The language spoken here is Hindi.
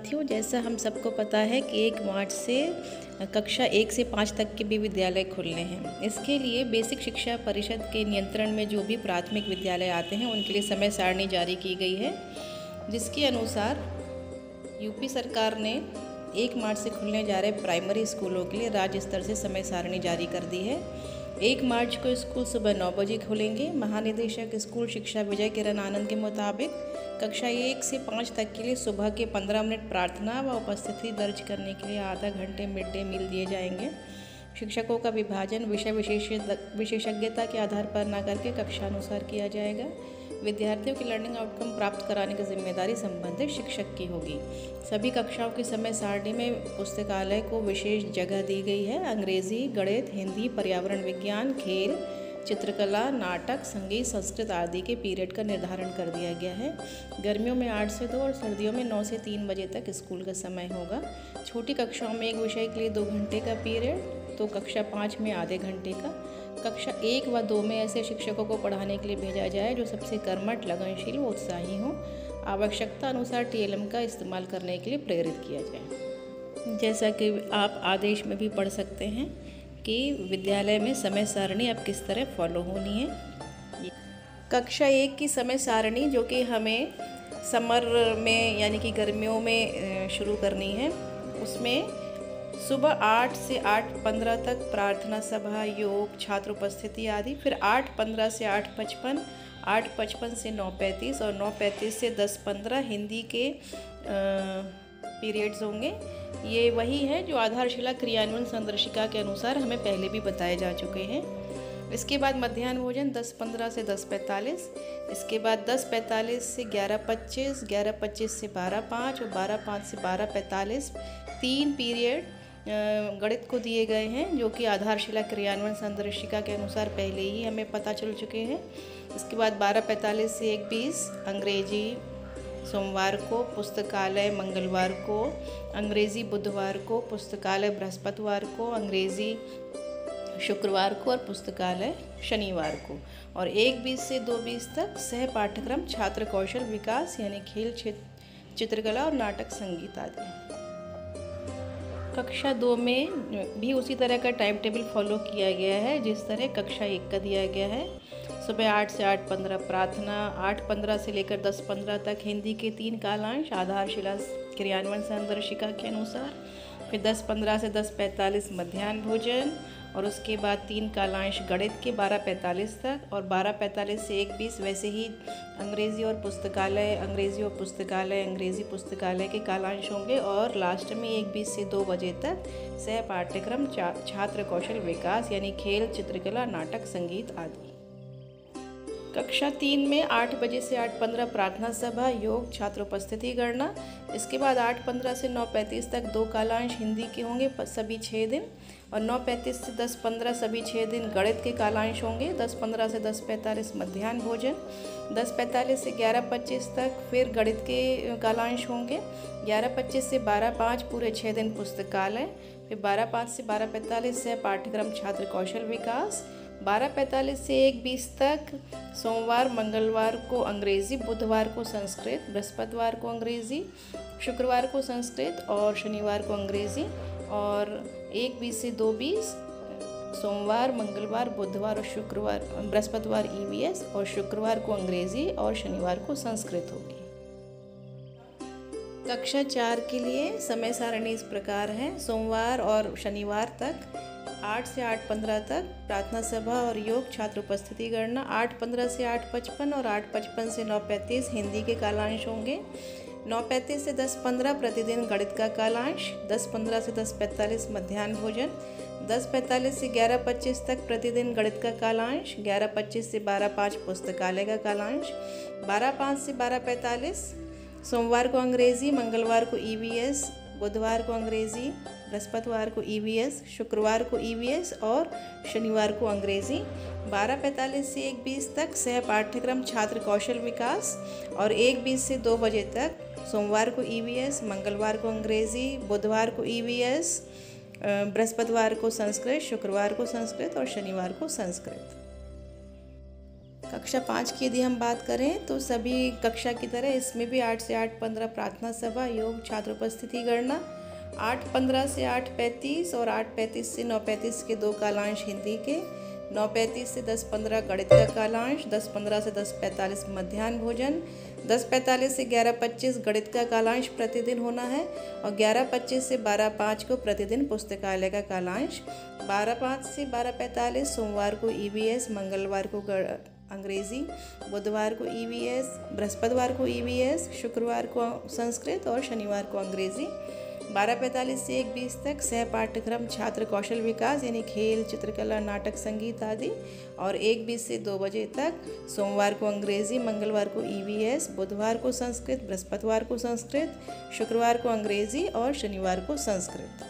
साथियों, जैसा हम सबको पता है कि 1 मार्च से कक्षा 1 से 5 तक के भी विद्यालय खुलने हैं। इसके लिए बेसिक शिक्षा परिषद के नियंत्रण में जो भी प्राथमिक विद्यालय आते हैं उनके लिए समय सारणी जारी की गई है, जिसके अनुसार यूपी सरकार ने 1 मार्च से खुलने जा रहे प्राइमरी स्कूलों के लिए राज्य स्तर से समय सारणी जारी कर दी है। 1 मार्च को स्कूल सुबह 9 बजे खुलेंगे। महानिदेशक स्कूल शिक्षा विजय किरण आनंद के मुताबिक कक्षा 1 से 5 तक के लिए सुबह के 15 मिनट प्रार्थना व उपस्थिति दर्ज करने के लिए आधा घंटे मिड डे मील दिए जाएंगे। शिक्षकों का विभाजन विषय विशेषज्ञता के आधार पर न करके कक्षा अनुसार किया जाएगा। विद्यार्थियों की लर्निंग आउटकम प्राप्त कराने की जिम्मेदारी संबंधित शिक्षक की होगी। सभी कक्षाओं की समय सारणी में पुस्तकालय को विशेष जगह दी गई है। अंग्रेजी, गणित, हिंदी, पर्यावरण विज्ञान, खेल, चित्रकला, नाटक, संगीत, संस्कृत आदि के पीरियड का निर्धारण कर दिया गया है। गर्मियों में 8 से 2 और सर्दियों में 9 से 3 बजे तक स्कूल का समय होगा। छोटी कक्षाओं में एक विषय के लिए 2 घंटे का पीरियड, तो कक्षा 5 में आधे घंटे का। कक्षा 1 व 2 में ऐसे शिक्षकों को पढ़ाने के लिए भेजा जाए जो सबसे कर्मठ, लगनशील व उत्साही हों। आवश्यकता अनुसार TLM का इस्तेमाल करने के लिए प्रेरित किया जाए। जैसा कि आप आदेश में भी पढ़ सकते हैं कि विद्यालय में समय सारणी अब किस तरह फॉलो होनी है। कक्षा 1 की समय सारणी जो कि हमें समर में यानी कि गर्मियों में शुरू करनी है, उसमें सुबह 8 से 8:15 तक प्रार्थना सभा, योग, छात्र उपस्थिति आदि। फिर 8:15 से 8:55, 8:55 से 9:35 और 9:35 से 10:15 हिंदी के पीरियड्स होंगे। ये वही है जो आधारशिला क्रियान्वयन संदर्शिका के अनुसार हमें पहले भी बताए जा चुके हैं। इसके बाद मध्याह्न भोजन 10:15 से 10:45, इसके बाद 10:45 से 11:25, 11:25 से 12:05 और 12:05 से 12:45 3 पीरियड गणित को दिए गए हैं, जो कि आधारशिला क्रियान्वयन संदर्शिका के अनुसार पहले ही हमें पता चल चुके हैं। इसके बाद 12:45 से 1:20 अंग्रेजी सोमवार को, पुस्तकालय मंगलवार को, अंग्रेजी बुधवार को, पुस्तकालय बृहस्पतिवार को, अंग्रेजी शुक्रवार को और पुस्तकालय शनिवार को। और 1:20 से 2:20 तक सह पाठ्यक्रम छात्र कौशल विकास यानी खेल, चित्रकला और नाटक, संगीत आदि। कक्षा 2 में भी उसी तरह का टाइम टेबल फॉलो किया गया है जिस तरह कक्षा 1 का दिया गया है। सुबह 8 से 8:15 प्रार्थना, 8:15 से लेकर 10:15 तक हिंदी के 3 कालांश आधारशिला क्रियान्वयन संदर्शिका के अनुसार। फिर 10:15 से 10:45 मध्याह्न भोजन और उसके बाद 3 कालांश गणित के 12:45 तक और 12:45 से 1:20 वैसे ही अंग्रेजी और पुस्तकालय, अंग्रेजी और पुस्तकालय, अंग्रेजी पुस्तकालय के कालांश होंगे। और लास्ट में 1:20 से 2 बजे तक सह पाठ्यक्रम छात्र कौशल विकास यानी खेल, चित्रकला, नाटक, संगीत आदि। कक्षा 3 में 8 बजे से 8:15 प्रार्थना सभा, योग, छात्र उपस्थिति गणना। इसके बाद 8:15 से 9:35 तक 2 कालांश हिंदी के होंगे सभी 6 दिन और 9:35 से 10:15 सभी 6 दिन गणित के कालांश होंगे। 10:15 से 10:45 मध्याह्न भोजन, 10:45 से 11:25 तक फिर गणित के कालांश होंगे। 11:25 से 12:05 पूरे 6 दिन पुस्तकालय। फिर 12:05 से 12:45 से पाठ्यक्रम छात्र कौशल विकास। 12:45 से 1:20 तक सोमवार मंगलवार को अंग्रेज़ी, बुधवार को संस्कृत, बृहस्पतिवार को अंग्रेज़ी, शुक्रवार को संस्कृत और शनिवार को अंग्रेज़ी। और 1:20 से 2:20 सोमवार, मंगलवार, बुधवार और शुक्रवार, बृहस्पतिवार EVS और शुक्रवार को अंग्रेज़ी और शनिवार को संस्कृत होगी। कक्षा 4 के लिए समय सारणी इस प्रकार है। सोमवार और शनिवार तक 8 से 8:15 तक प्रार्थना सभा और योग, छात्र उपस्थिति गणना। 8:15 से 8:55 और 8:55 से 9:35 हिंदी के कालांश होंगे। 9:35 से 10:15 प्रतिदिन गणित का कालांश। 10:15 से 10:45 मध्याह्न भोजन। 10:45 से 11:25 तक प्रतिदिन गणित का कालांश। 11:25 से 12:05 पुस्तकालय का कालांश। 12:05 से 12:45 सोमवार को अंग्रेज़ी, मंगलवार को EVS, बुधवार को अंग्रेज़ी, बृहस्पतिवार को EVS, शुक्रवार को EVS और शनिवार को अंग्रेज़ी। 12:45 से 1:20 तक सह पाठ्यक्रम छात्र कौशल विकास और 1:20 से 2 बजे तक सोमवार को EVS, मंगलवार को अंग्रेज़ी, बुधवार को EVS, बृहस्पतिवार को संस्कृत, शुक्रवार को संस्कृत और शनिवार को संस्कृत। कक्षा 5 की यदि हम बात करें तो सभी कक्षा की तरह इसमें भी 8 से 8:15 प्रार्थना सभा, योग, छात्र उपस्थिति गणना, 8:15 से 8:35 और 8:35 से 9:35 के 2 कालांश हिंदी के, 9:35 से 10:15 गणित का कालांश, 10:15 से 10:45 मध्याह्न भोजन, 10:45 से 11:25 गणित का कालांश प्रतिदिन होना है और 11:25 से 12:05 को प्रतिदिन पुस्तकालय का कालांश, 12:05 से 12:45 सोमवार को ईवीएस, मंगलवार को अंग्रेज़ी, बुधवार को ईवीएस, बृहस्पतिवार को ईवीएस, शुक्रवार को संस्कृत और शनिवार को अंग्रेज़ी, 12:45 से 1:20 तक सह पाठ्यक्रम छात्र कौशल विकास यानी खेल, चित्रकला, नाटक, संगीत आदि और 1:20 से 2 बजे तक सोमवार को अंग्रेज़ी, मंगलवार को ईवीएस, बुधवार को संस्कृत, बृहस्पतिवार को संस्कृत, शुक्रवार को अंग्रेज़ी और शनिवार को संस्कृत।